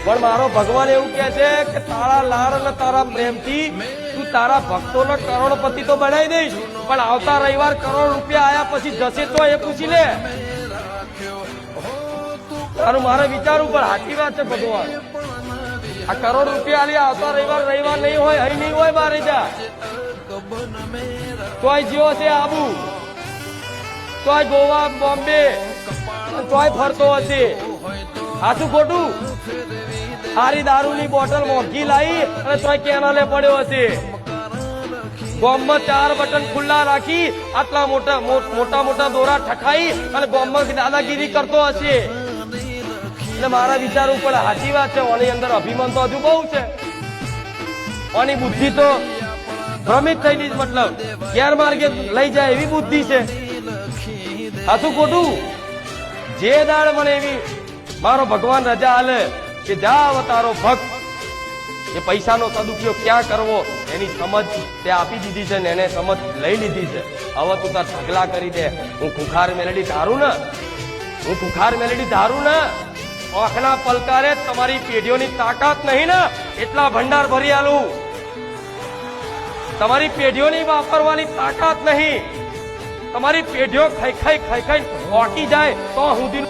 પણ મારો ભગવાન એવું કહે છે કે તારા લાડ અને તારા પ્રેમથી તું તારા ભક્તોને કરોડપતિ તો બનાવી દઈશ, પણ આવતા રવિવાર કરોડ રૂપિયા આયા પછી જશે તો એ પૂછી લે. તારું મારે વિચારવું પણ સાચી વાત છે ભગવાન. આ કરોડ રૂપિયા આલી આવતા રવિવાર નહીં હોય, અહીં નહીં હોય, બારે જા તોય જેવો છે આબુ, તોય ગોવા, બોમ્બે, તોય ફરતો હશે. સાચું ખોટું? સારી દારૂની બોટલ મોંઘી લાવી અને તોય કેનાલે પડ્યો હશે. બોમ્બમાં 4 બટન ખુલ્લા રાખી આટલા મોટા દોરા ઠકાઈ અને બોમ્બમાં દાદાગીરી કરતો હશે. એટલે મારા વિચાર ઉપર સાચી વાત છે. ઓની અંદર અભિમાન તો હજુ બહુ છે. ઓની બુદ્ધિ તો ભ્રમિત થયેલી જ, મતલબ ગેરમાર્ગે લઈ જાય એવી બુદ્ધિ છે. સાચું ખોટું? જે દાડ મને એવી મારો ભગવાન રજા હાલે કે જા અવતારો ભક્ત, એ પૈસાનો સદુપયોગ ક્યાં કરવો એની સમજ તે આપી દીધી છે ને એને સમજ લઈ લીધી છે. હવે તું તાર ઢગલા કરી દે. હું ખુખાર મેલેડી ધારું ને, આંખના પલકારે તમારી પેઢીઓની તાકાત નહીં ને એટલા ભંડાર ભરી આલું. તમારી પેઢીઓની વાપરવાની તાકાત નહીં. તમારી પેઢીઓ ખાઈ ખાઈ ઓકી જાય તો સુધી